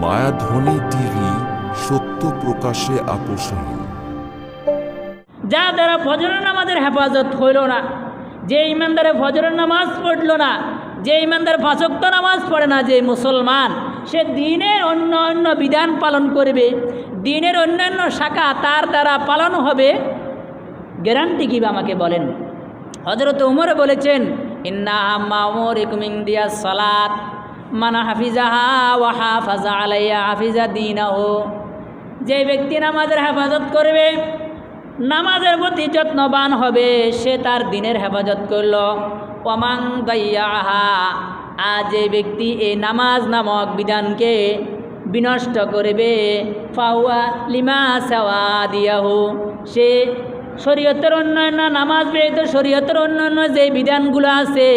মায়াধ্বনি TV, সত্য প্রকাশে আপোষহীন। যা দ্বারা ফজরের নামাজের হেফাজত হইল না, যে ইমানদারে ফজরের নামাজ পড়ল না, যে ইমানদার 5 ওয়াক্ত নামাজ পড়ে না, যে মুসলমান, সে দ্বীনের অন্য বিধান পালন করবে, দ্বীনের অন্যান্য শাখা তার দ্বারা পালন হবে, গ্যারান্টি কি আমাকে বলেন? হযরত ওমর বলেছেন, ইন্না মা'মুরিকুম ইনদিয়া সালাত মান হাফিজাহা ওয়া হাফাজা আলাইহা হাফিজা দীনাহু। যে ব্যক্তি নামাজের হেফাজত করবে, নামাজের প্রতি যত্নবান হবে, সে তার দ্বীনের হেফাজত করল। ওয়ামান দাইয়াহা, আর যে ব্যক্তি এই নামাজ নামক বিধানকে বিনষ্ট করবে, ফাহুয়া লিমা সাওয়াদিয়াহু, সে শরীয়তের অন্যান্য নামাজ ব্যতীত শরীয়তের অন্যান্য যে বিধানগুলো আছে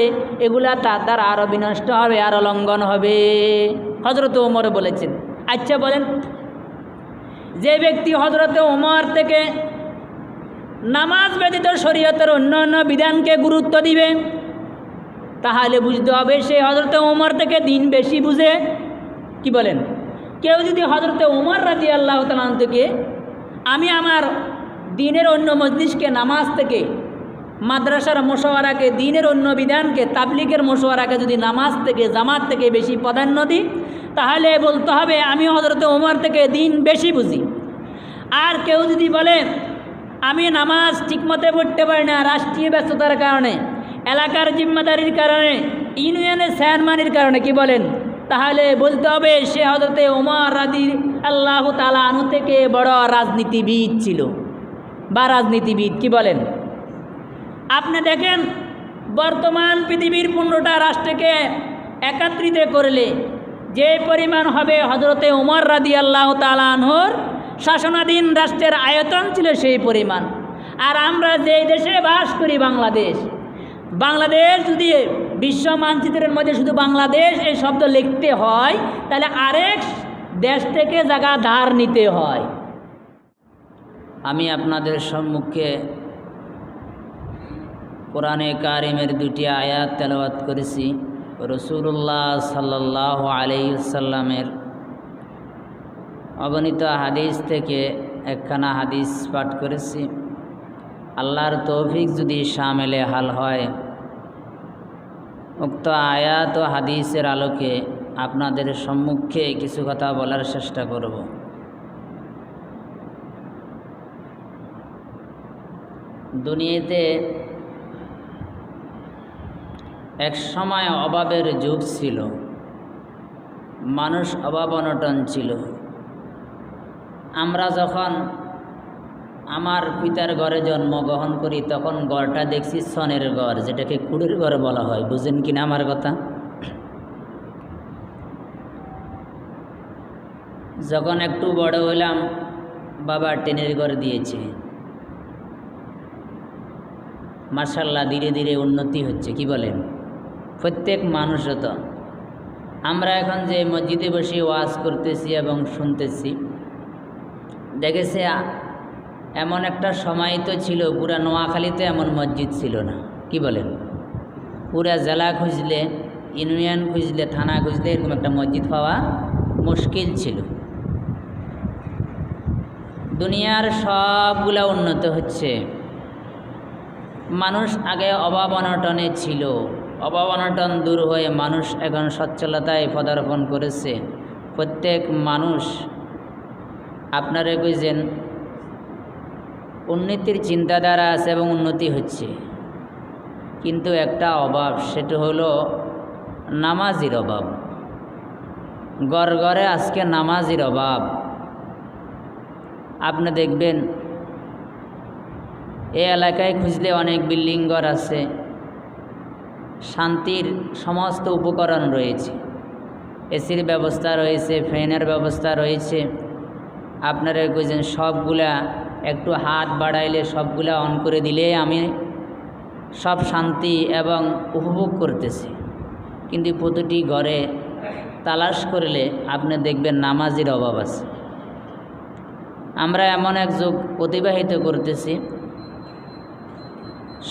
এগুলা তার দ্বারা আরও বিনষ্ট হবে, আরও লঙ্ঘন হবে। হযরত ওমর বলেছেন। আচ্ছা বলেন, যে ব্যক্তি হযরত ওমর থেকে নামাজ ব্যতীত শরীয়তের অন্যান্য বিধানকে গুরুত্ব দিবে, তাহলে বুঝতে হবে সে হযরত ওমর থেকে দিন বেশি বুঝে। কি বলেন? কেউ যদি হযরত ওমর রাদিয়াল্লাহু তাআলা থেকে, আমি আমার দ্বীনের অন্য মজলিসকে, নামাজ থেকে, মাদ্রাসার মশওয়ারাকে, দ্বীনের অন্য বিধানকে, তাবলীগের মশওয়ারাকে যদি নামাজ থেকে, জামাত থেকে বেশি প্রাধান্য দিই, তাহলে বলতে হবে আমি হযরত ওমর থেকে দ্বীন বেশি বুঝি। আর কেউ যদি বলে আমি নামাজ ঠিকমতো পড়তে পারি না, রাষ্ট্রীয় ব্যস্ততার কারণে, এলাকার জিম্মাদারির কারণে, ইউনিয়নের চেয়ারম্যানের কারণে, কি বলেন, তাহলে বলতে হবে সে হযরত ওমর রাদিয়াল্লাহু তাআলা আনহু থেকে বড় রাজনীতিবিদ ছিল বা রাজনীতিবিদ। কি বলেন? আপনি দেখেন, বর্তমান পৃথিবীর 15টা রাষ্ট্রকে একত্রিত করলে যে পরিমাণ হবে হযরতে ওমর রাদিয়াল্লাহু তাআলা আনহুর শাসনাধীন রাষ্ট্রের আয়তন ছিল সেই পরিমাণ। আর আমরা যে দেশে বাস করি, বাংলাদেশ যদি বিশ্ব মানচিত্রের মধ্যে শুধু বাংলাদেশ এই শব্দ লিখতে হয়, তাহলে আরেক দেশ থেকে জায়গা ধার নিতে হয়। আমি আপনাদের সম্মুখে কোরআনে কারিমের 2টি আয়াত তেলাওয়াত করেছি। রাসূলুল্লাহ সাল্লাল্লাহু আলাইহি ওয়াসাল্লামের অগণিত হাদিস থেকে একখানা হাদিস পাঠ করেছি। আল্লাহর তৌফিক যদি শামিলে হাল হয়, উক্ত আয়াত ও হাদিসের আলোকে আপনাদের সম্মুখে কিছু কথা বলার চেষ্টা করব। দুনিয়াতে এক সময় অভাবের যুগ ছিল, মানুষ অভাব অনটন ছিল। আমরা যখন আমার পিতার ঘরে জন্মগ্রহণ করি, তখন ঘরটা দেখছি সনের ঘর, যেটাকে কুড়ের ঘর বলা হয়। বুঝেন কিনা আমার কথা? যখন একটু বড় হইলাম, বাবা টিনের ঘর দিয়েছে। মাশাআল্লাহ, ধীরে ধীরে উন্নতি হচ্ছে। কি বলেন? প্রত্যেক মানুষও তো, আমরা এখন যে মসজিদে বসে ওয়াজ করতেছি এবং শুনতেছি, দেখেছে এমন একটা সময় তো ছিল, পুরা নোয়াখালীতে এমন মসজিদ ছিল না। কি বলেন? পুরা জেলা খুঁজলে, ইউনিয়ন খুঁজলে, থানা খুঁজলে এরকম একটা মসজিদ পাওয়া মুশকিল ছিল। দুনিয়ার সবগুলা উন্নত হচ্ছে। মানুষ আগে অভাব অনটনে ছিল, অভাব অনটন দূর হয়ে মানুষ এখন সচ্ছলতায় পদার্পণ করেছে। প্রত্যেক মানুষ, আপনারা বুঝেন, উন্নতির চিন্তাধারা আছে এবং উন্নতি হচ্ছে, কিন্তু একটা অভাব, সেটা হলো নামাজির অভাব। ঘরে ঘরে আজকে নামাজির অভাব। আপনি দেখবেন এই এলাকায় খুঁজলে অনেক বিল্ডিং ঘর আছে, শান্তির সমস্ত উপকরণ রয়েছে, এসির ব্যবস্থা রয়েছে, ফ্যানের ব্যবস্থা রয়েছে। আপনারা বুঝেন, সবগুলা একটু হাত বাড়াইলে, সবগুলা অন করে দিলে আমি সব শান্তি এবং উপভোগ করতেছি। কিন্তু প্রতিটি ঘরে তালাশ করলে আপনি দেখবেন নামাজির অভাব আছে। আমরা এমন এক যুগ অতিবাহিত করতেছি,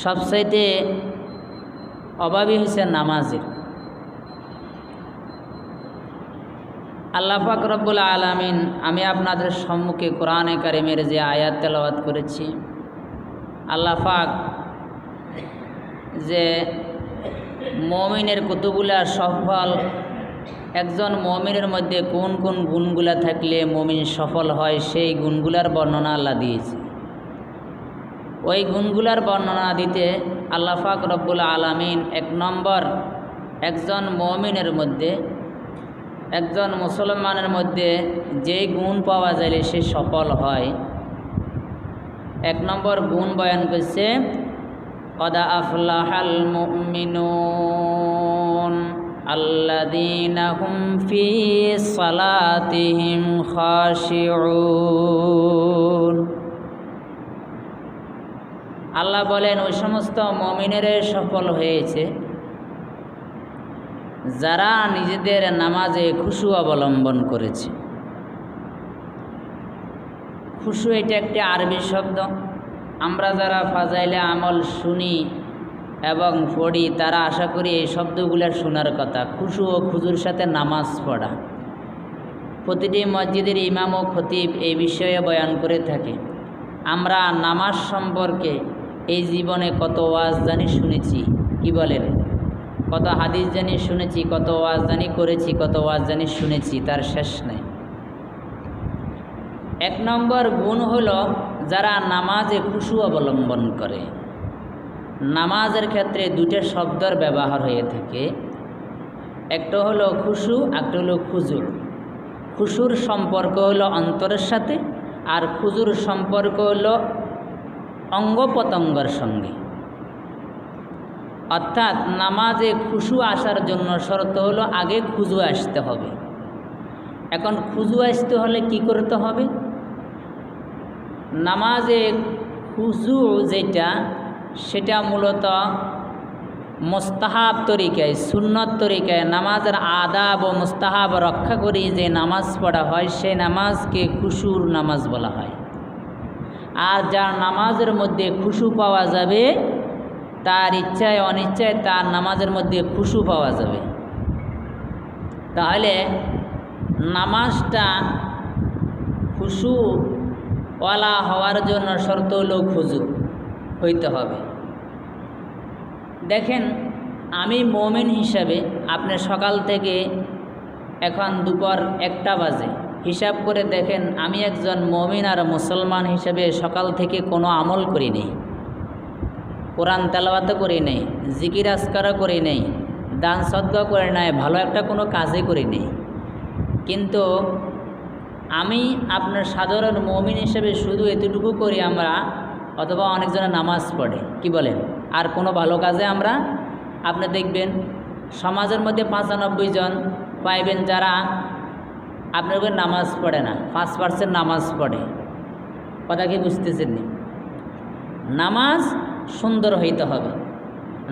সবচাইতে অভাবী হয়েছে নামাজের। আল্লাহ পাক রব্বুল আলামিন, আমি আপনাদের সম্মুখে কোরআনে কারিমের যে আয়াত তেলাওয়াত করেছি, আল্লাহ পাক যে মুমিনের কতগুলা সফল, একজন মুমিনের মধ্যে কোন কোন গুণগুলা থাকলে মুমিন সফল হয়, সেই গুণগুলার বর্ণনা আল্লাহ দিয়েছে। ওই গুণগুলার বর্ণনা দিতে আল্লাহ পাক রব্বুল আলামিন 1 নম্বর, একজন মুমিনের মধ্যে, একজন মুসলমানের মধ্যে যে গুণ পাওয়া যায় সে সফল হয়, 1 নম্বর গুণ বয়ান করছে, কদ আফলাহাল মুমিনুন আল্লাযীনা হুম ফী সালাতিহিম খাশিউন। আল্লাহ বলেন ওই সমস্ত মুমিনেরা সফল হয়েছে যারা নিজেদের নামাজে খুশু অবলম্বন করেছে। খুশু এটা একটি আরবি শব্দ। আমরা যারা ফাজাইলে আমল শুনি এবং পড়ি তারা আশা করি এই শব্দগুলোর শোনার কথা। খুশু ও খুজুর সাথে নামাজ পড়া, প্রতিটি মসজিদের ইমাম ও খতিব এই বিষয়ে বয়ান করে থাকে। আমরা নামাজ সম্পর্কে এই জীবনে কত ওয়াজ জানি শুনেছি, কি বলেন? কত হাদিস জানি শুনেছি, কত ওয়াজ জানি করেছি, কত ওয়াজ জানি শুনেছি, তার শেষ নেই। 1 নম্বর গুণ হলো যারা নামাজে খুশু অবলম্বন করে। নামাজের ক্ষেত্রে 2টা শব্দের ব্যবহার হয়ে থাকে, একটা হলো খুশু, একটা হলো খুজুর। খুশুর সম্পর্ক হলো অন্তরের সাথে, আর খুজুর সম্পর্ক হলো অঙ্গ প্রত্যঙ্গের সঙ্গে। অর্থাৎ নামাজে খুশু আসার জন্য শর্ত হলো আগে খুজু আসতে হবে। এখন খুজু আসতে হলে কি করতে হবে? নামাজে খুজু যেটা, সেটা মূলত মুস্তাহাব তরিকায়, সুন্নত তরিকায় নামাজের আদাব ও মুস্তাহাব রক্ষা করি যে নামাজ পড়া হয় সেই নামাজকে খুশুর নামাজ বলা হয়। আর যার নামাজের মধ্যে খুশু পাওয়া যাবে, তার ইচ্ছায় অনিচ্ছায় তার নামাজের মধ্যে খুশু পাওয়া যাবে। তাহলে নামাজটা খুশুওয়ালা হওয়ার জন্য শর্ত হলো খুজু হইতে হবে। দেখেন, আমি মুমিন হিসাবে আপনি সকাল থেকে এখন দুপুর 1টা বাজে, হিসাব করে দেখেন আমি একজন মুমিন আর মুসলমান হিসাবে সকাল থেকে কোনো আমল করি নেই, কোরআন তেলাওয়াত করি নেই, জিকির আজকারও করি নেই, দান সদকা করে নাই, ভালো একটা কোনো কাজই করি নেই। কিন্তু আমি আপনার সাধারণ মুমিন হিসেবে শুধু এতটুকু করি আমরা, অথবা অনেকজনে নামাজ পড়ে, কি বলেন? আর কোনো ভালো কাজে আমরা, আপনি দেখবেন সমাজের মধ্যে 95 জন পাইবেন যারা আপনার উপর নামাজ পড়ে না, 5% নামাজ পড়ে। কথা কি বুঝতেছেন? নামাজ সুন্দর হইতে হবে,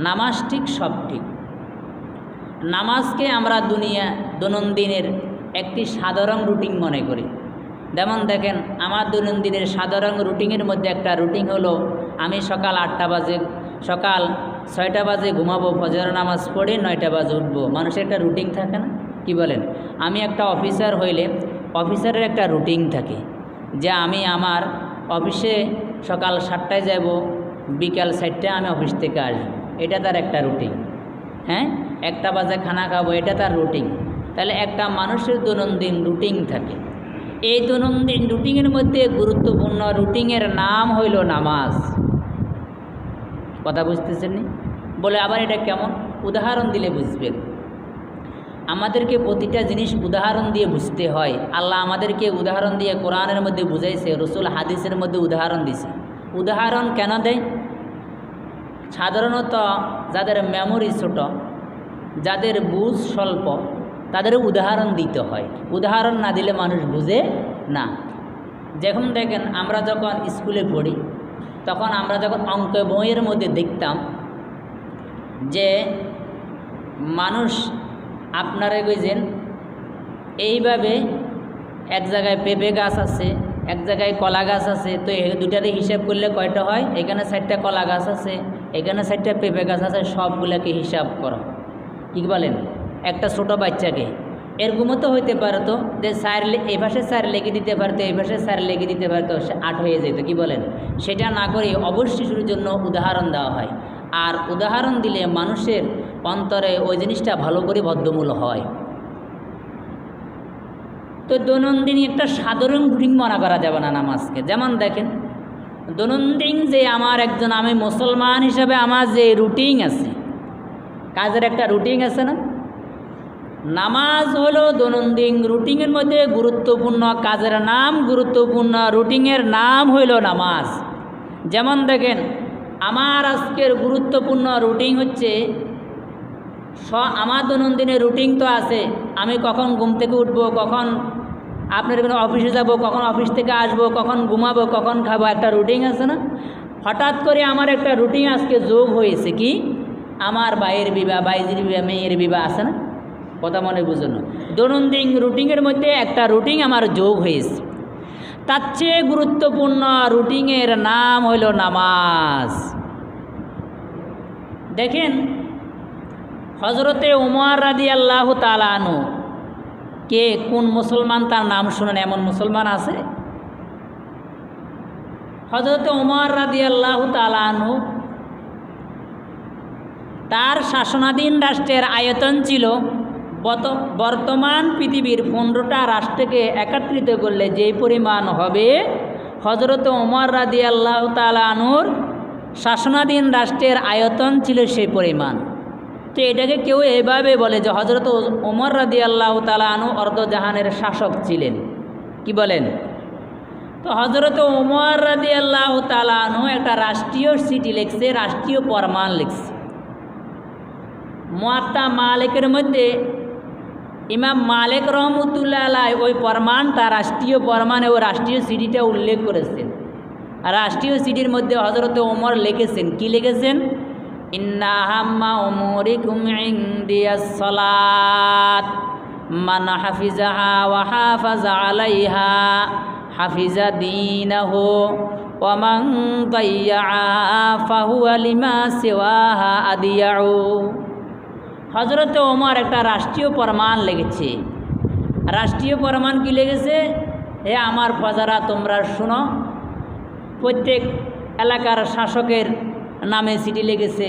নামাজ ঠিক সব ঠিক। নামাজকে আমরা দৈনন্দিনের একটি সাধারণ রুটিন মনে করি। যেমন দেখেন, আমার দৈনন্দিনের সাধারণ রুটিনের মধ্যে একটা রুটিন হলো আমি সকাল 8টা বাজে, সকাল 6টা বাজে ঘুমাবো, ফজর নামাজ পড়ে 9টা বাজে উঠবো। মানুষের একটা রুটিন থাকে না, কি বলেন? আমি একটা অফিসার হইলে অফিসারের একটা রুটিন থাকে যে আমি আমার অফিসে সকাল 7টায় যাব, বিকাল 4টায় আমি অফিস থেকে আসবো, এটা তার একটা রুটিন। হ্যাঁ, 1টা বাজে খানা খাবো, এটা তার রুটিন। তাহলে একটা মানুষের দৈনন্দিন রুটিন থাকে। এই দৈনন্দিন রুটিনের মধ্যে গুরুত্বপূর্ণ রুটিনের নাম হইল নামাজ। কথা বুঝতেছেন? বলে আবার এটা কেমন? উদাহরণ দিলে বুঝবেন। আমাদেরকে প্রতিটা জিনিস উদাহরণ দিয়ে বুঝতে হয়। আল্লাহ আমাদেরকে উদাহরণ দিয়ে কোরআনের মধ্যে বুঝাইছে, রসুল হাদিসের মধ্যে উদাহরণ দিছে। উদাহরণ কেন দেয়? সাধারণত যাদের মেমোরি ছোট, যাদের বুঝ স্বল্প, তাদের উদাহরণ দিতে হয়। উদাহরণ না দিলে মানুষ বুঝে না। যখন দেখেন আমরা যখন স্কুলে পড়ি, তখন আমরা যখন অঙ্ক বইয়ের মধ্যে দেখতাম যে মানুষ আপনারা বুঝেন এইভাবে এক জায়গায় পেঁপে গাছ আছে, এক জায়গায় কলা গাছ আছে, তো এই দুটাতে হিসাব করলে কয়টা হয়? এখানে 4টা কলা গাছ আছে, এখানে 4টা পেঁপে গাছ আছে, সবগুলোকে হিসাব করো। কী বলেন? একটা ছোট বাচ্চাকে এরকমও তো হইতে পারতো যে স্যার এই ভাষে স্যার লেগে দিতে পারতো, এই ভাষে স্যার লেগে দিতে পারতো, সে 8 হয়ে যেত, কি বলেন? সেটা না করে অবশ্যই শিশুর জন্য উদাহরণ দেওয়া হয়। আর উদাহরণ দিলে মানুষের অন্তরে ওই জিনিসটা ভালো করে বদ্ধমূল হয়। তো দৈনন্দিন একটা সাধারণ রুটিন মনে করা যাবে না নামাজকে। যেমন দেখেন, দৈনন্দিন যে আমার একজন, আমি মুসলমান হিসাবে আমার যে রুটিন আছে, কাজের একটা রুটিন আছে না? নামাজ হলো দৈনন্দিন রুটিনের মধ্যে গুরুত্বপূর্ণ কাজের নাম, গুরুত্বপূর্ণ রুটিনের নাম হইল নামাজ। যেমন দেখেন, আমার আজকের গুরুত্বপূর্ণ রুটিন হচ্ছে, আমার দৈনন্দিনের রুটিন তো আছে, আমি কখন ঘুম থেকে উঠবো, কখন আপনার কোনো অফিসে যাব, কখন অফিস থেকে আসবো, কখন ঘুমাবো, কখন খাবো, একটা রুটিন আছে না? হঠাৎ করে আমার একটা রুটিন আজকে যোগ হয়েছে, কি? আমার ভাইয়ের বিবাহ, ভাইজির বিবাহ, মেয়ের বিবাহ আছে না? কথা মনে বুঝুন। দৈনন্দিন রুটিনের মধ্যে একটা রুটিন আমার যোগ হয়েছে। তার চেয়ে গুরুত্বপূর্ণ রুটিনের নাম হইল নামাজ। দেখেন, হজরতে উমর রাদিয়াল্লাহু তাআলা আনহু, কে কোন মুসলমান তার নাম শুনেন এমন মুসলমান আছে? হজরতে উমর রাদিয়াল্লাহু তাআলা আনহু, তার শাসনাধীন রাষ্ট্রের আয়তন ছিল বর্তমান পৃথিবীর 15টা রাষ্ট্রকে একত্রিত করলে যেই পরিমাণ হবে, হজরত ওমর রাদিয়াল্লাহু তাআলা আনহুর শাসনাধীন রাষ্ট্রের আয়তন ছিল সেই পরিমাণ। তো এটাকে কেউ এভাবে বলে যে হজরত ওমর রাদিয়াল্লাহু তাআলা আনহু অর্ধজাহানের শাসক ছিলেন, কি বলেন? তো হজরত ওমর রাদিয়াল্লাহু তাআলা আনহু একটা রাষ্ট্রীয় চিঠি লিখছে, রাষ্ট্রীয় ফরমান লিখছে। মুয়াত্তা মালিকের মধ্যে ইমাম মালিক রহমতুল্লাহ আলাইহি ওই ফরমানটা, রাষ্ট্রীয় ফরমানে ওই রাষ্ট্রীয় চিঠিটা উল্লেখ করেছেন। আর রাষ্ট্রীয় চিঠির মধ্যে হজরত ওমর লিখেছেন, কি লিখেছেন? ইন্না আহাম্মা উমুরিকুম ইনদিয়াস সালাত মান হাফিজাহা ওয়া হাফাজা আলাইহা হাফিজা দীনাহু ওয়া মান দাইয়াহা ফাহুয়া লিমা সিওয়াহা আদিয়াউ। হজরত ওমর একটা রাষ্ট্রীয় ফরমান লিখেছে। রাষ্ট্রীয় ফরমান কি লিখেছে? হে আমার প্রজারা, তোমরা শোনো। প্রত্যেক এলাকার শাসকের নামে চিঠি লিখেছে,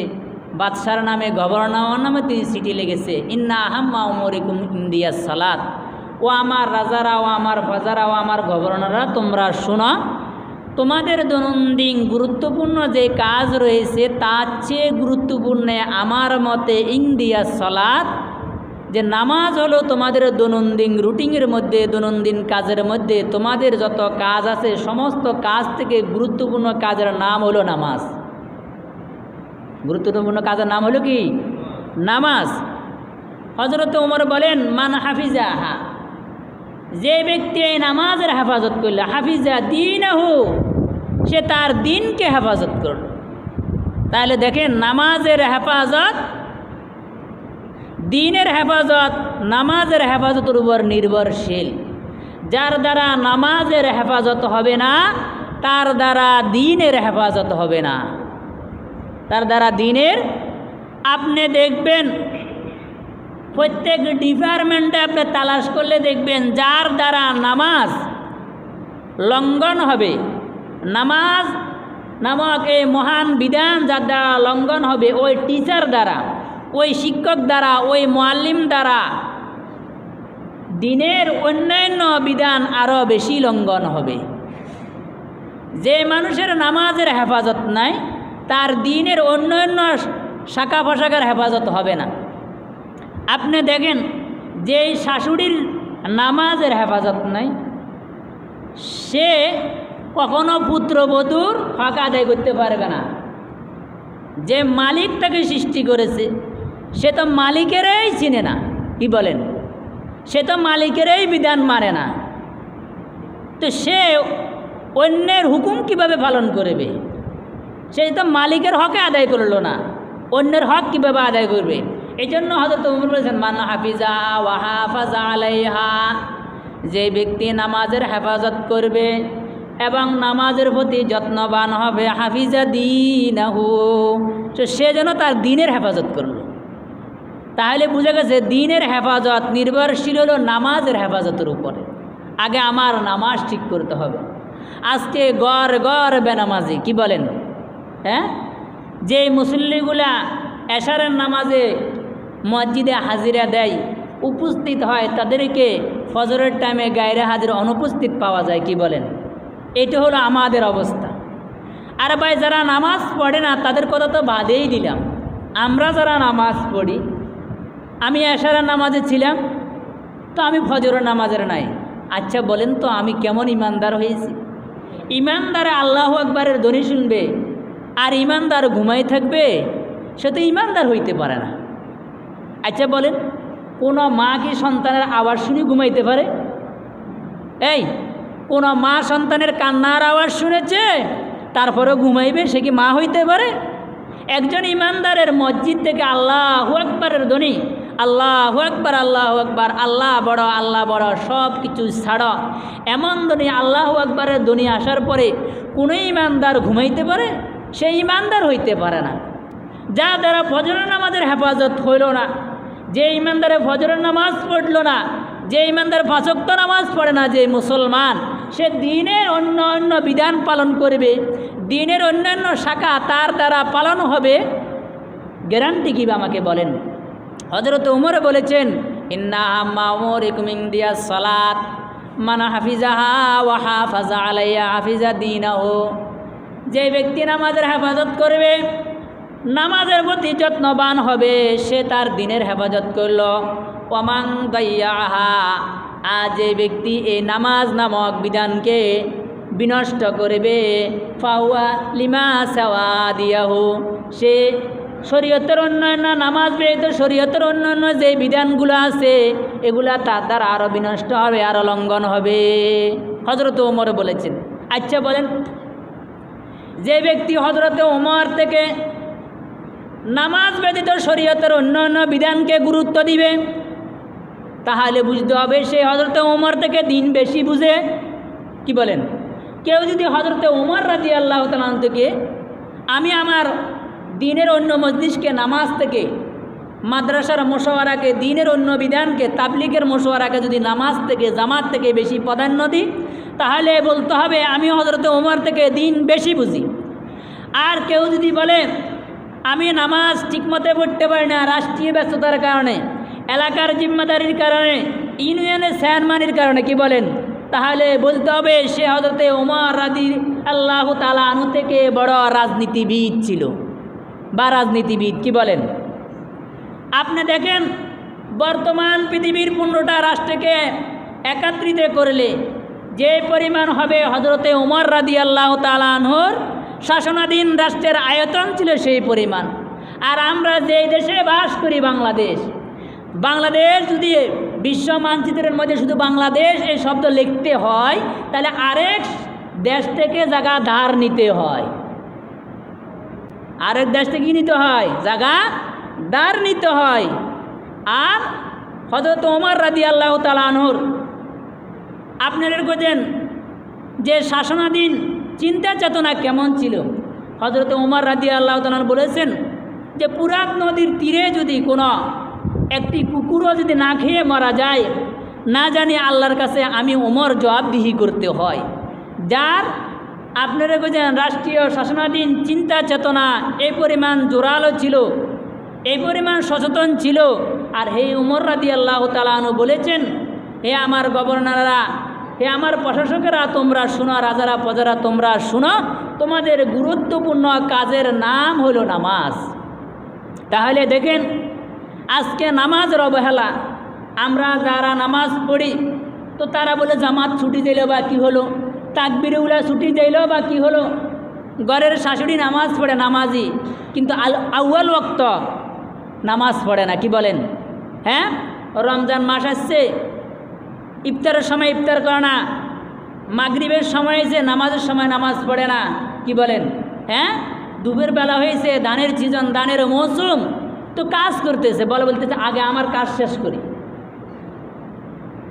বাদশার নামে, গভর্নর নামে চিঠি লিখেছে। ইন্না আহাম্মা উমরিকুম ইনদিয়াস সালাত, ও আমার রাজারা, ও আমার প্রজারা, ও আমার গভর্নররা, তোমরা শোনো। তোমাদের দৈনন্দিন গুরুত্বপূর্ণ যে কাজ রয়েছে তার চেয়ে গুরুত্বপূর্ণ আমার মতে ইনদিয়াস সালাত, যে নামাজ হলো তোমাদের দৈনন্দিন রুটিনের মধ্যে, দৈনন্দিন কাজের মধ্যে তোমাদের যত কাজ আছে সমস্ত কাজ থেকে গুরুত্বপূর্ণ কাজের নাম হলো নামাজ। গুরুত্বপূর্ণ কাজের নাম হলো কি? নামাজ। হযরত ওমর বলেন, মান হাফিজাহা, যে ব্যক্তি এই নামাজের হেফাজত করল, হাফিজা দীনাহু, সে তার দিনকে হেফাজত করল। তাহলে দেখেন, নামাজের হেফাজত, দিনের হেফাজত নামাজের হেফাজতের উপর নির্ভরশীল। যার দ্বারা নামাজের হেফাজত হবে না, তার দ্বারা দিনের হেফাজত হবে না। তার দ্বারা দিনের, আপনি দেখবেন প্রত্যেক ডিপার্টমেন্টে আপনি তালাশ করলে দেখবেন যার দ্বারা নামাজ লঙ্ঘন হবে, নামাজ নামক এই মহান বিধান যার দ্বারা লঙ্ঘন হবে, ওই টিচার দ্বারা, ওই শিক্ষক দ্বারা, ওই মুআল্লিম দ্বারা দিনের অন্যান্য বিধান আরও বেশি লঙ্ঘন হবে। যে মানুষের নামাজের হেফাজত নাই, তার দিনের অন্যান্য শাখা পোশাকের হেফাজত হবে না। আপনি দেখেন, যেই শাশুড়ির নামাজের হেফাজত নাই, সে কখনো পুত্রবধূর হক আদায় করতে পারবে না। যে মালিক তাকে সৃষ্টি করেছে সে তো মালিকেরই চিনে না, কি বলেন? সে তো মালিকেরই বিধান মানে না, তো সে অন্যের হুকুম কিভাবে পালন করবে? সে তো মালিকের হকে আদায় করলো না, অন্যের হক কীভাবে আদায় করবে? এই জন্য হযরত ওমর বলেছেন, মান হাফিজা ওয়া হাফাজা আলাইহা, যে ব্যক্তি নামাজের হেফাজত করবে এবং নামাজের প্রতি যত্নবান হবে, হাফিজা দীনাহু, সে যেন তার দিনের হেফাজত করলো। তাহলে বুঝে গেছে দিনের হেফাজত নির্ভরশীল হলো নামাজের হেফাজতের উপরে। আগে আমার নামাজ ঠিক করতে হবে। আজকে গড় গড় বেনামাজি, কি বলেন? হ্যাঁ, যে মুসল্লিগুলা এশারের নামাজে মসজিদে হাজিরা দেয়, উপস্থিত হয়, তাদেরকে ফজরের টাইমে গায়রে হাজির অনুপস্থিত পাওয়া যায়, কি বলেন? এটা হলো আমাদের অবস্থা। আর ভাই যারা নামাজ পড়ে না তাদের কথা তো বাদেই দিলাম। আমরা যারা নামাজ পড়ি, আমি এশারের নামাজে ছিলাম, তো আমি ফজরের নামাজের নাই। আচ্ছা বলেন তো আমি কেমন ইমানদার হয়েছি? ইমানদার আল্লাহু আকবারের ধ্বনি শুনবে আর ইমানদার ঘুমাই থাকবে, সে তো ইমানদার হইতে পারে না। আচ্ছা বলেন, কোনো মা কি সন্তানের আওয়াজ শুনে ঘুমাইতে পারে? এই কোনো মা সন্তানের কান্নার আওয়াজ শুনেছে তারপরেও ঘুমাইবে, সে কি মা হইতে পারে? একজন ইমানদারের মসজিদ থেকে আল্লাহু আকবারের ধ্বনি, আল্লাহু আকবার, আল্লাহু আকবার, আল্লাহ বড়, সব কিছু ছাড়া এমন ধ্বনি আল্লাহু আকবারের ধ্বনি আসার পরে কোনো ইমানদার ঘুমাইতে পারে? সে ইমানদার হইতে পারে না। যা দ্বারা ফজরের নামাজের হেফাজত হইল না, যে ইমানদারে ফজরের নামাজ পড়ল না, যে ইমানদার পাঁচ ওয়াক্ত নামাজ পড়ে না, যে মুসলমান, সে দিনের অন্য অন্য বিধান পালন করবে, দিনের অন্যান্য শাখা তার দ্বারা পালন হবে, গ্যারান্টি কি আমাকে বলেন? হযরত ওমর বলেছেন, ইন্না মা'মুরিকুম ইনদিয়াস সালাত মান হাফিজাহা ওয়া হাফাজা আলাইহা হাফিজা দীনাহু। যে ব্যক্তি নামাজের হেফাজত করবে, নামাজের প্রতি যত্নবান হবে, সে তার দিনের হেফাজত করল। ওয়ামান দাইয়াহা, আর যে ব্যক্তি এই নামাজ নামক বিধানকে বিনষ্ট করবে, ফাহুয়া লিমা সাওয়াদিয়াহু, সে শরীয়তের অন্যান্য নামাজ ব্যতীত শরীয়তের অন্যান্য যে বিধানগুলো আছে এগুলা তার দ্বারা আরও বিনষ্ট হবে, আরও লঙ্ঘন হবে। হযরত ওমর বলেছেন। আচ্ছা বলেন, যে ব্যক্তি হযরত ওমর থেকে নামাজ ব্যতীত শরীয়তের অন্যান্য বিধানকে গুরুত্ব দিবে, তাহলে বুঝতে হবে সে হযরত ওমর থেকে দিন বেশি বুঝে, কি বলেন? কেউ যদি হযরত ওমর রাদিয়াল্লাহু তাআলা আনহু থেকে আমি আমার দিনের অন্য মজলিসকে, নামাজ থেকে, মাদ্রাসার মশওয়ারাকে, দিনের অন্য বিধানকে, তাবলিগের মশওয়ারাকে যদি নামাজ থেকে, জামাত থেকে বেশি প্রাধান্য দিই, তাহলে বলতে হবে আমি হযরত ওমর থেকে দিন বেশি বুঝি। আর কেউ যদি বলে আমি নামাজ ঠিকমতো পড়তে পারি না, রাষ্ট্রীয় ব্যস্ততার কারণে, এলাকার জিম্মাদারির কারণে, ইউনিয়নের চেয়ারম্যানের কারণে, কি বলেন? তাহলে বলতে হবে সে হযরত ওমর রাদিয়াল্লাহু তাআলা আনহু থেকে বড় রাজনীতিবিদ ছিল বা রাজনীতিবিদ, কি বলেন? আপনি দেখেন বর্তমান পৃথিবীর 15টা রাষ্ট্রকে একত্রিত করলে যে পরিমাণ হবে হযরতে ওমর রাদিয়াল্লাহু তাআলা আনহুর শাসনাধীন রাষ্ট্রের আয়তন ছিল সেই পরিমাণ। আর আমরা যেই দেশে বাস করি, বাংলাদেশ যদি বিশ্ব মানচিত্রের মধ্যে শুধু বাংলাদেশ এই শব্দ লিখতে হয়, তাহলে আরেক দেশ থেকে জায়গা ধার নিতে হয়, আরেক দেশ থেকে নিতে হয়, জায়গা ধার নিতে হয়। আর হযরত ওমর রাদিয়াল্লাহু তাআলা আনহুর আপনাদের বোঝেন যে শাসনাধীন চিন্তা চেতনা কেমন ছিল। হযরত ওমর রাদিয়াল্লাহু তাআলা বলেছেন যে পুরাত নদীর তীরে যদি কোনো একটি কুকুরও যদি না খেয়ে মারা যায়, না জানি আল্লাহর কাছে আমি ওমর জবাবদিহি করতে হয়। যার আপনারা বোঝেন রাষ্ট্রীয় শাসনাধীন চিন্তা চেতনা এই পরিমাণ জোরালো ছিল, এই পরিমাণ সচেতন ছিল। আর হে ওমর রাদিয়াল্লাহু তাআলা আনহু বলেছেন, হে আমার গভর্নররা, হে আমার প্রশাসকেরা, তোমরা শোনো, রাজারা প্রজারা তোমরা শোনো, তোমাদের গুরুত্বপূর্ণ কাজের নাম হলো নামাজ। তাহলে দেখেন আজকে নামাজের অবহেলা। আমরা যারা নামাজ পড়ি তো তারা বলে জামাত ছুটি দিল বা কী হলো, তাকবীরে উলা ছুটি দিল বা কী হলো, ঘরের শাশুড়ি নামাজ পড়ে, নামাজি, কিন্তু আউয়াল ওয়াক্ত নামাজ পড়ে না, কি বলেন? হ্যাঁ, রমজান মাস আসছে, ইফতারের সময় ইফতার করে না, মাগরিবের সময় যে নামাজের সময় নামাজ পড়ে না, কি বলেন? হ্যাঁ, দুপুর বেলা হয়েছে, ধানের সিজন, ধানের মৌসুম, তো কাজ করতেছে, বলতেছে আগে আমার কাজ শেষ করি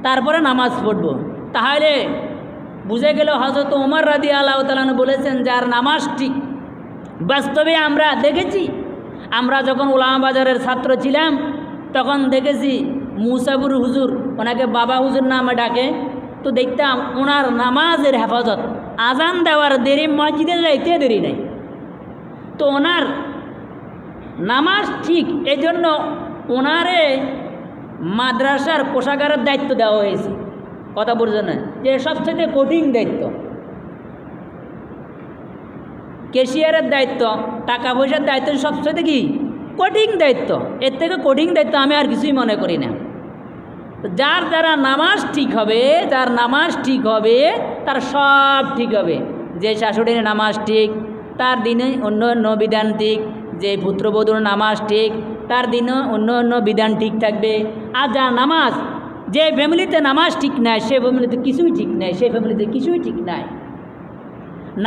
তারপরে নামাজ পড়ব। তাহলে বুঝে গেল হযরত ওমর রাদিয়াল্লাহু তাআলা বলেছেন যার নামাজ ঠিক। বাস্তবে আমরা দেখেছি, আমরা যখন উলামা বাজারের ছাত্র ছিলাম তখন দেখেছি মুসাবুর হুজুর, ওনাকে বাবা হুজুর নামে ডাকে, তো দেখতাম ওনার নামাজের হেফাজত, আজান দেওয়ার দেরি, মসজিদে যাইতে দেরি নেই, তো ওনার নামাজ ঠিক। এই জন্য ওনারে মাদ্রাসার কোষাগারের দায়িত্ব দেওয়া হয়েছে। কথা বুঝছেন না, যে সবচেয়ে কঠিন দায়িত্ব, ক্যাশিয়ারের দায়িত্ব, টাকা পয়সার দায়িত্ব সবচেয়ে কি কঠিন দায়িত্ব। এর থেকে কঠিন দায়িত্ব আমি আর কিছুই মনে করি না। যার দ্বারা নামাজ ঠিক হবে, যার নামাজ ঠিক হবে তার সব ঠিক হবে। যে শাশুড়ির নামাজ ঠিক, তার দিনে অন্য অন্য বিধান ঠিক। যে পুত্রবধূর নামাজ ঠিক, তার দিনে অন্য অন্য বিধান ঠিক থাকবে। আর যার নামাজ, যে ফ্যামিলিতে নামাজ ঠিক নাই, সে ফ্যামিলিতে কিছুই ঠিক নাই, সে ফ্যামিলিতে কিছুই ঠিক নাই।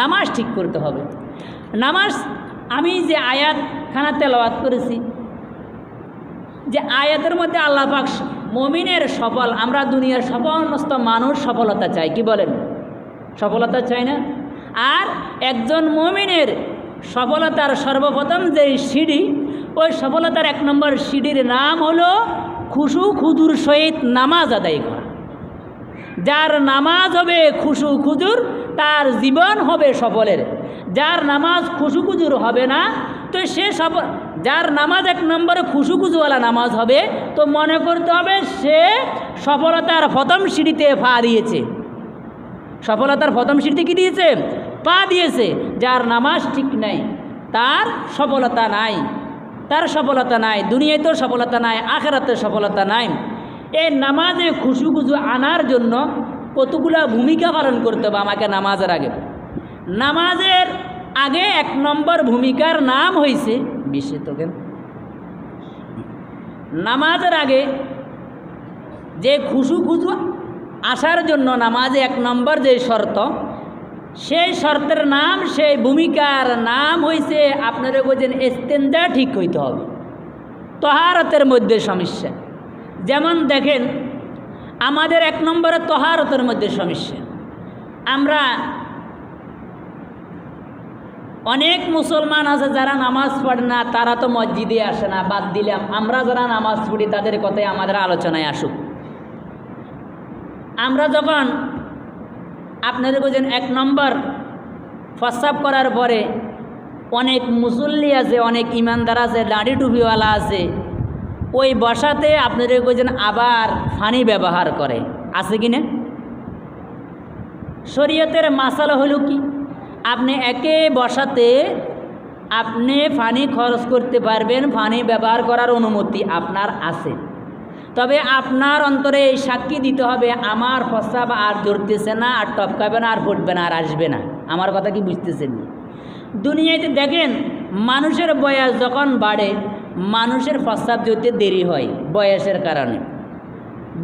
নামাজ ঠিক করতে হবে। নামাজ, আমি যে আয়াতখানা তেলাওয়াত করেছি, যে আয়াতের মধ্যে আল্লাহ পাক মুমিনের সফল, আমরা দুনিয়ার সমস্ত মানুষ সফলতা চাই, কি বলেন? সফলতা চাই না? আর একজন মুমিনের সফলতার সর্বপ্রথম যে সিঁড়ি, ওই সফলতার 1 নম্বর সিঁড়ির নাম হলো খুশু খুজুর সহিত নামাজ আদায় করা। যার নামাজ হবে খুশু খুজুর, তার জীবন হবে সফলের। যার নামাজ খুশু খুজুর হবে না, তো সে সফল। যার নামাজ 1 নম্বরে খুশু খুজুওয়ালা নামাজ হবে, তো মনে করতে হবে সে সফলতার প্রথম সিঁড়িতে পা দিয়েছে। সফলতার প্রথম সিঁড়িতে কি দিয়েছে? পা দিয়েছে। যার নামাজ ঠিক নাই, তার সফলতা নাই, তার সফলতা নাই। দুনিয়াতেও সফলতা নাই, আখেরাতে সফলতা নাই। এই নামাজে খুশু খুজু আনার জন্য কতগুলা ভূমিকা পালন করতে হবে আমাকে নামাজের আগে। নামাজের আগে 1 নম্বর ভূমিকার নাম হয়েছে বিশ্বে তোকেন। নামাজের আগে যে খুশু খুজু আসার জন্য নামাজে 1 নম্বর যে শর্ত, সেই শর্তের নাম, সেই ভূমিকার নাম হয়েছে, আপনারা বলছেন ইস্তেঞ্জা ঠিক হইতে হবে। তহারতের মধ্যে সমস্যা। যেমন দেখেন, আমাদের 1 নম্বরে তহারতের মধ্যে সমস্যা। আমরা অনেক মুসলমান আছে যারা নামাজ পড়ে না, তারা তো মসজিদে আসে না, বাদ দিলাম। আমরা যারা নামাজ পড়ি তাদের কথাই আমাদের আলোচনায় আসুক। আমরা যখন আপনাদের বলছেন 1 নম্বর প্রস্রাব করার পরে অনেক মুসল্লি আছে, অনেক ইমানদার আছে, দাড়ি টুপিওয়ালা আছে, ওই বসাতে আপনাদের বলছেন আবার পানি ব্যবহার করে, আছে কি না? শরীয়তের মাসালা হলো কি? আপনি একে বসাতে আপনি পানি খরচ করতে পারবেন, পানি ব্যবহার করার অনুমতি আপনার আছে। তবে আপনার অন্তরে এই সাক্ষী দিতে হবে, আমার প্রস্রাব আর ধরতেছে না, আর টপকাবে না, আর ফুটবে না, আর আসবে না। আমার কথা কি বুঝতেছেন? দুনিয়াতে দেখেন, মানুষের বয়স যখন বাড়ে, মানুষের প্রস্রাব ধরতে দেরি হয় বয়সের কারণে।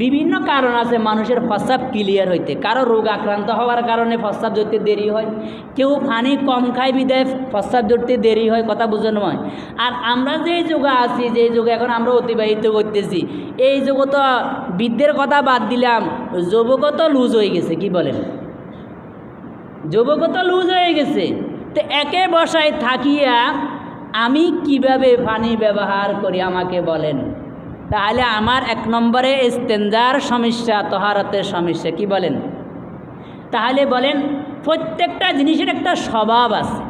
বিভিন্ন কারণ আছে মানুষের প্রস্রাব ক্লিয়ার হইতে। কারো রোগ আক্রান্ত হওয়ার কারণে প্রস্রাব ধরতে দেরি হয়, কেউ পানি কম খায় বিদায় প্রস্রাব ধরতে দেরি হয়। কথা বুঝানো হয়। আর আমরা যে যুগে আছি, যে যুগে এখন আমরা অতিবাহিত করতেছি, এই যুগে তো বৃদ্ধের কথা বাদ দিলাম, যুবকও তো লুজ হয়ে গেছে, কি বলেন? যুবকও তো লুজ হয়ে গেছে। তো একে বসায় থাকিয়া আমি কিভাবে পানি ব্যবহার করি আমাকে বলেন। তাহলে আমার 1 নম্বরে ইস্তেঞ্জার সমস্যা, তহারতের সমস্যা, কি বলেন? তাহলে বলেন, প্রত্যেকটা জিনিসের একটা স্বভাব আছে।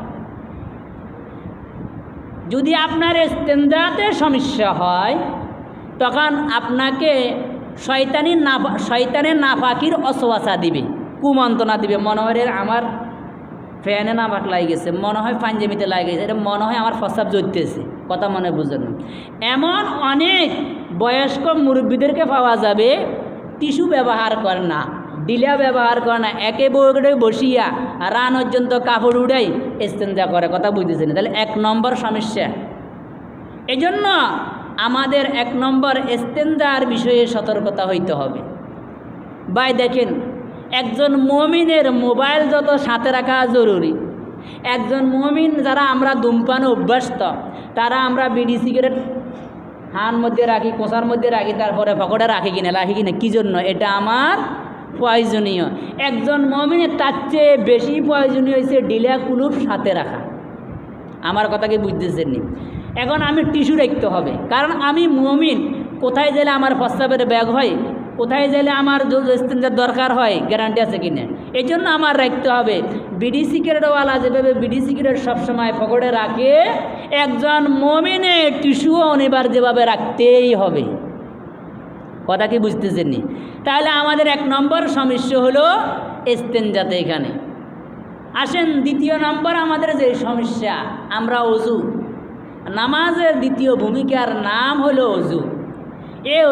যদি আপনার ইস্তেঞ্জাতে সমস্যা হয়, তখন আপনাকে শয়তানের নাফাকির অসওয়াসা দিবে, কুমন্ত্রণা দিবে। মনে হয় আমার ফ্যানে নাফাক লাগে গেছে, মনে হয় পাঞ্জাবিতে লাগে গেছে, এটা মনে হয় আমার প্রস্রাব জ্বলতেছে। কথা মনে বুঝেন? এমন অনেক বয়স্ক মুরব্বীদেরকে পাওয়া যাবে, টিস্যু ব্যবহার করে না, ডিলা ব্যবহার করে না, একে বউকে বসিয়া রান পর্যন্ত কাপড় উড়াই ইস্তেঞ্জা করে। কথা বুঝতেছেন? তাহলে 1 নম্বর সমস্যা। এই জন্য আমাদের 1 নম্বর ইস্তেঞ্জার বিষয়ে সতর্কতা হইতে হবে। ভাই দেখেন, একজন মুমিনের মোবাইল যত সাথে রাখা জরুরি। একজন মুমিন যারা আমরা ধূমপানে অভ্যস্ত, তারা আমরা বিড়ি সিগারেট হান মধ্যে রাখি, কোষার মধ্যে রাখি, তারপরে পকেটে রাখি কিনা, কী জন্য? এটা আমার প্রয়োজনীয়। একজন মুমিনের তার চেয়ে বেশি প্রয়োজনীয় হয়েছে ডিলা কুলুপ সাথে রাখা। আমার কথা কি বুঝতেছেন নি? এখন আমি টিস্যু রাখতে হবে, কারণ আমি মুমিন। কোথায় গেলে আমার প্রস্রাবের ব্যাগ হয়, কোথায় গেলে আমার ইস্তেঞ্জার দরকার হয়, গ্যারান্টি আছে কি না। এই জন্য আমার রাখতে হবে। বিডি সিগারেটওয়ালা যেভাবে বিডি সিগারেট সবসময় পকেটে রাখে, একজন মুমিনে টিস্যুও অনিবার্যভাবে রাখতেই হবে। কথা কি বুঝতেছেন নি? তাহলে আমাদের 1 নম্বর সমস্যা হলো ইস্তেঞ্জাতে। এখানে আসেন 2 নম্বর আমাদের যে সমস্যা, আমরা অজু, নামাজের 2 ভূমিকার নাম হলো অজু।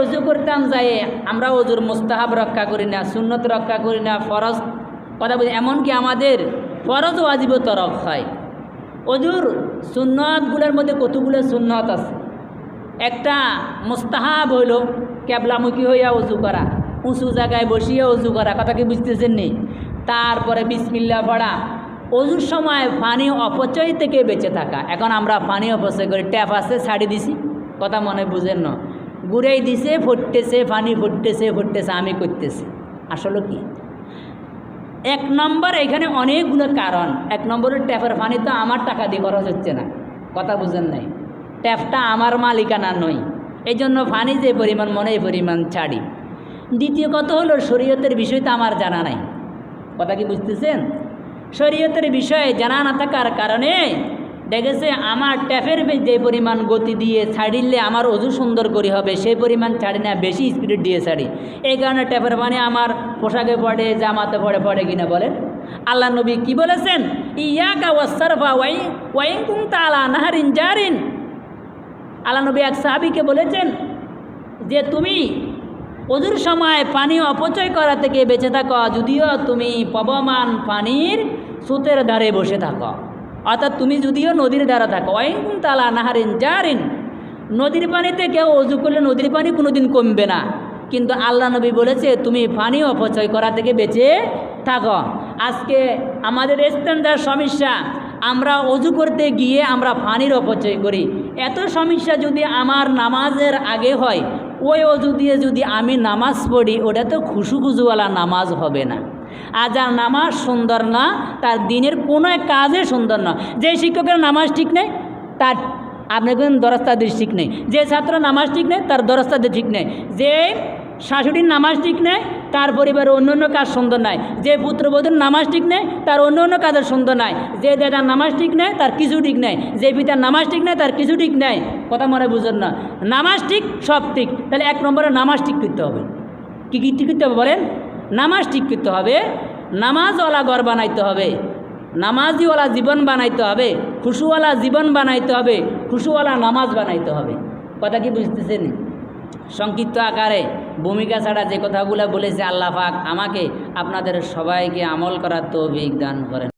অজু করতাম যায় আমরা অজুর মুস্তাহাব রক্ষা করি না, সুন্নত রক্ষা করি না, ফরজ কথা বলি, এমনকি আমাদের ফরজ ওয়াজিব তরফ হয়। অজুর সুন্নতগুলোর মধ্যে কতগুলো সুন্নত আছে। একটা মুস্তাহাব হইল ক্যাবলামুখী হইয়া অজু করা, উঁচু জায়গায় বসিয়ে অজু করা। কথা কি বুঝতেছেন নি? তারপরে বিসমিল্লাহ পড়া, অজুর সময় পানি অপচয় থেকে বেঁচে থাকা। এখন আমরা পানি অপচয় করি, ট্যাপ আছে ছাড়ি দিছি, কথা মনে বুঝেন না, ঘুরেই দিছে, ফুটতেছে পানি, ফুটতেছে আমি করতেছি। আসলে কি 1 নম্বর এখানে অনেকগুলো কারণ। 1 নম্বরের ট্যাপের পানি তো আমার টাকা দিয়ে খরচ হচ্ছে না, কথা বুঝেন নাই, ট্যাপটা আমার মালিকানা নয়, এই জন্য পানি যে পরিমাণ মনে এই পরিমাণ ছাড়ি। দ্বিতীয় কথা হলো শরীয়তের বিষয় তো আমার জানা নাই। কথা কি বুঝতেছেন? শরীয়তের বিষয়ে জানা না থাকার কারণে দেখেছে আমার ট্যাপের যে পরিমাণ গতি দিয়ে ছাড়িলে আমার অজু সুন্দর করে হবে, সেই পরিমাণ ছাড়ি না, বেশি স্পিডে দিয়ে ছাড়ি। এই কারণে ট্যাপের পানি আমার পোশাকে পড়ে, জামাতে পড়ে কিনা বলেন? আল্লাহ নবী কি বলেছেন? ইয়াকা ওয়াসসারফা ওয়াইন কুনতা আলা নাহারিন জারিন। আল্লাহ নবী এক সাহাবীকে বলেছেন যে তুমি অজুর সময় পানি অপচয় করা থেকে বেঁচে থাকো, যদিও তুমি পবমান পানির স্রোতের ধারে বসে থাকো। অর্থাৎ তুমি যদিও নদীর ধারে থাকো, ওয়াইন কুনতা আলা নাহারিন জারিন, নদীর পানিতে কেউ অজু করলে নদীর পানি কোনোদিন কমবে না, কিন্তু আল্লাহ নবী বলেছে তুমি পানি অপচয় করা থেকে বেঁচে থাকো। আজকে আমাদের ইস্তেঞ্জার সমস্যা, আমরা অজু করতে গিয়ে আমরা পানির অপচয় করি। এত সমস্যা যদি আমার নামাজের আগে হয়, ওই অজু দিয়ে যদি আমি নামাজ পড়ি, ওটা তো খুশুখুজুওয়ালা নামাজ হবে না। আর যার নামাজ সুন্দর না, তার দিনের কোনো কাজে সুন্দর না। যে শিক্ষকের নামাজ ঠিক নেই, তার আপনার কোনো দরস্তাদের ঠিক নেই। যে ছাত্র নামাজ ঠিক নেই, তার দরস্তাদের ঠিক নেই। যে শাশুড়ির নামাজ ঠিক নেই, তার পরিবারের অন্য অন্য কাজ সুন্দর নয়। যে পুত্রবধূর নামাজ ঠিক নেই, তার অন্য অন্য কাজের সুন্দর নয়। যে দাদার নামাজ ঠিক নেই, তার কিছু ঠিক নেই। যে পিতার নামাজ ঠিক নেই, তার কিছু ঠিক নেই। কথা মনে বুঝেন না? নামাজ ঠিক, সব ঠিক। তাহলে 1 নম্বরে নামাজ ঠিক করতে হবে। কী কী ঠিক করতে হবে বলেন? নামাজ ঠিক করতে হবে, নামাজওয়ালা ঘর বানাইতে হবে, নামাজিওয়ালা জীবন বানাইতে হবে, খুশুওয়ালা জীবন বানাইতে হবে, খুশুওয়ালা নামাজ বানাইতে হবে। কথা কি বুঝতেছেন? সংক্ষিপ্ত আকারে ভূমিকা ছাড়া যে কথাগুলো বলেছে আল্লাহ পাক আমাকে আপনাদের সবাইকে আমল করার তৌফিক দান করেন।